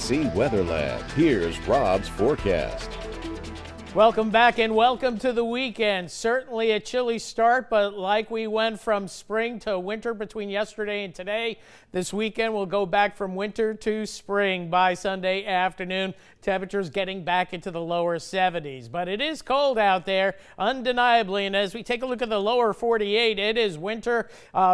KATC Weather Lab. Here's Rob's forecast. Welcome back and welcome to the weekend. Certainly a chilly start, but like we went from spring to winter between yesterday and today, this weekend we'll go back from winter to spring by Sunday afternoon. Temperatures getting back into the lower 70s, but it is cold out there, undeniably. And as we take a look at the lower 48, it is winter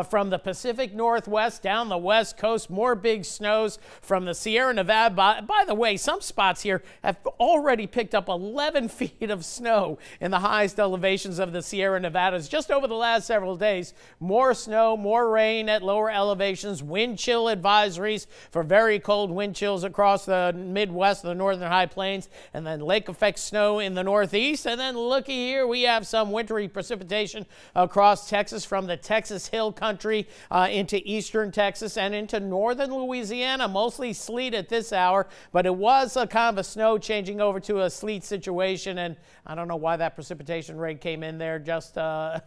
from the Pacific Northwest down the west coast. More big snows from the Sierra Nevada. By the way, some spots here have already picked up 11 feet of snow in the highest elevations of the Sierra Nevadas just over the last several days. More snow, more rain at lower elevations, wind chill advisories for very cold wind chills across the Midwest and the northern high plains, and then lake effect snow in the northeast. And then looky here, we have some wintry precipitation across Texas from the Texas Hill Country into eastern Texas and into northern Louisiana. Mostly sleet at this hour, but it was a kind of a snow changing over to a sleet situation, and I don't know why that precipitation rate came in there just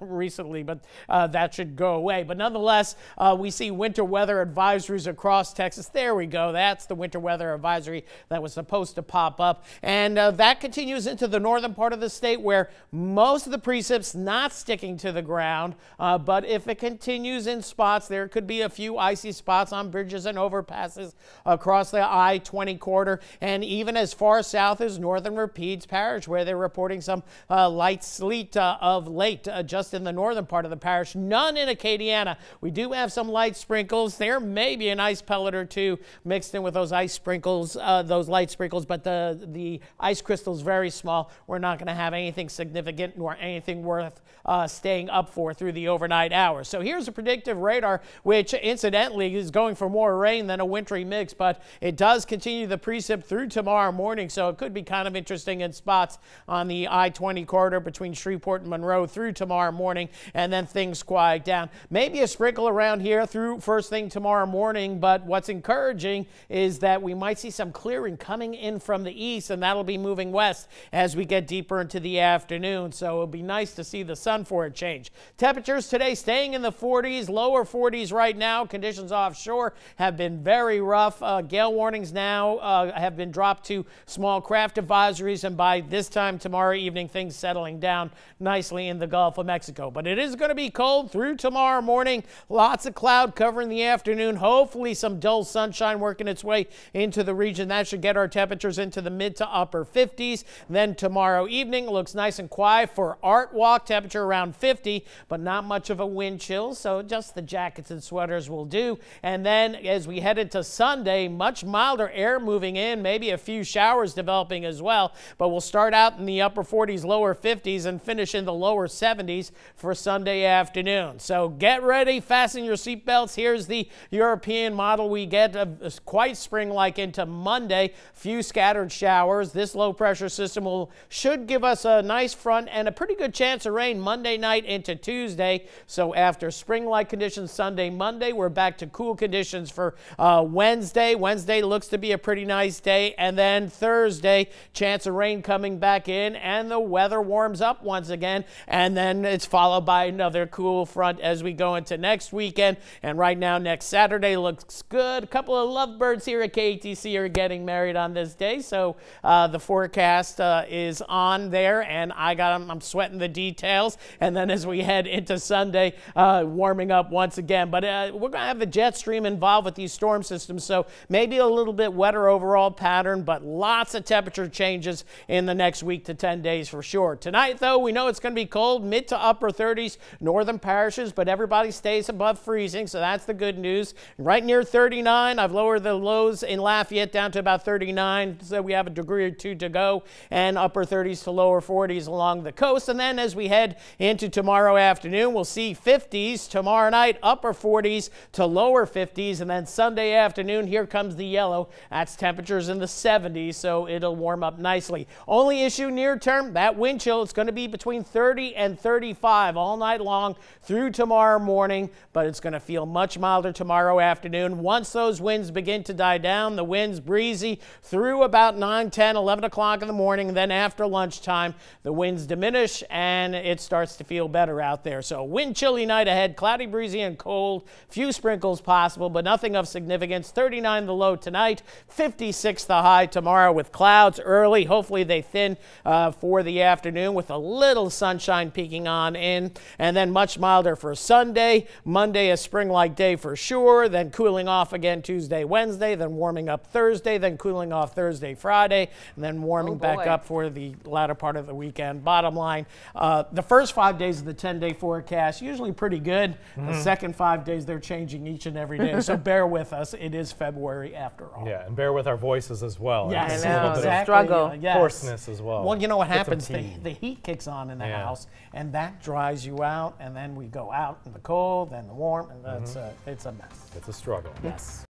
recently, but that should go away. But nonetheless, we see winter weather advisories across Texas. There we go. That's the winter weather advisory that was supposed to pop up. And that continues into the northern part of the state where most of the precipit's not sticking to the ground. But if it continues in spots, there could be a few icy spots on bridges and overpasses across the I-20 corridor, and even as far south as northern Rapides Parish, where they're reporting some light sleet of late just in the northern part of the parish. None in Acadiana. We do have some light sprinkles. There may be an ice pellet or two mixed in with those ice sprinkles, those light sprinkles, but the ice crystal is very small. We're not going to have anything significant nor anything worth staying up for through the overnight hours. So here's a predictive radar, which incidentally is going for more rain than a wintry mix, but it does continue the precip through tomorrow morning, so it could be kind of interesting in spots on the I-20 corridor between Shreveport and Monroe through tomorrow morning, and then things quiet down. Maybe a sprinkle around here through first thing tomorrow morning, but what's encouraging is that we might see some clearing coming in from the east, and that'll be moving west as we get deeper into the afternoon. So it'll be nice to see the sun for a change. Temperatures today staying in the 40s, lower 40s right now. Conditions offshore have been very rough. Gale warnings now have been dropped to small craft advisories, and by this time tomorrow evening, things settling down nicely in the Gulf of Mexico. But it is going to be cold through tomorrow morning. Lots of cloud cover in the afternoon. Hopefully some dull sunshine working its way into the region. That should get our temperatures into the mid to upper 50s. Then tomorrow evening looks nice and quiet for Art Walk. Temperature around 50, but not much of a wind chill, so just the jackets and sweaters will do. And then as we head into Sunday, much milder air moving in, maybe a few showers developing as well, but we'll start out in the upper 40s, lower 50s, and finish in the lower 70s for Sunday afternoon. So get ready, fasten your seatbelts. Here's the European model. We get quite spring-like into Monday. Few scattered showers. This low pressure system should give us a nice front and a pretty good chance of rain Monday night into Tuesday. So after spring-like conditions Sunday, Monday, we're back to cool conditions for Wednesday. Wednesday looks to be a pretty nice day, and then Thursday, chance of rain coming back in, and the weather warms up once again, and then it's followed by another cool front as we go into next weekend. And right now, next Saturday looks good. A couple of lovebirds here at KATC are getting married on this day, so the forecast is on there, and I'm sweating the details. And then as we head into Sunday, warming up once again. But we're going to have the jet stream involved with these storm systems, so maybe a little bit wetter overall pattern, but lots of temperature changes in the next week to 10 days for sure. Tonight, though, we know it's going to be cold, mid to upper 30s, northern parishes, but everybody stays above freezing, so that's the good news. Right near 39, I've lowered the lows in Lafayette down to about 39, so we have a degree or two to go, and upper 30s to lower 40s along the coast. And then as we head into tomorrow afternoon, we'll see 50s tomorrow night, upper 40s to lower 50s, and then Sunday afternoon, here comes the yellow. That's temperatures in the 70s, so it'll warm up nicely. Only issue issue near term, that wind chill, it's going to be between 30 and 35 all night long through tomorrow morning, but it's going to feel much milder tomorrow afternoon. Once those winds begin to die down, the wind's breezy through about 9, 10, 11 o'clock in the morning. Then after lunchtime, the winds diminish and it starts to feel better out there. So wind chilly night ahead, cloudy, breezy, and cold. Few sprinkles possible, but nothing of significance. 39 the low tonight, 56 the high tomorrow with clouds early. Hopefully they thin for the afternoon with a little sunshine peeking on in, and then much milder for Sunday. Monday, a spring-like day for sure, then cooling off again Tuesday, Wednesday, then warming up Thursday, then cooling off Thursday, Friday, and then warming back up for the latter part of the weekend. Bottom line, the first 5 days of the 10-day forecast, usually pretty good. The second 5 days, they're changing each and every day, so bear with us. It is February after all. Yeah, and bear with our voices as well. Yes, a little bit exactly. Struggle. Yes. Hoarseness as well. Well, you know what happens? The heat kicks on in the house, and that dries you out, and then we go out in the cold and the warm, and it's a mess. It's a struggle. Yes.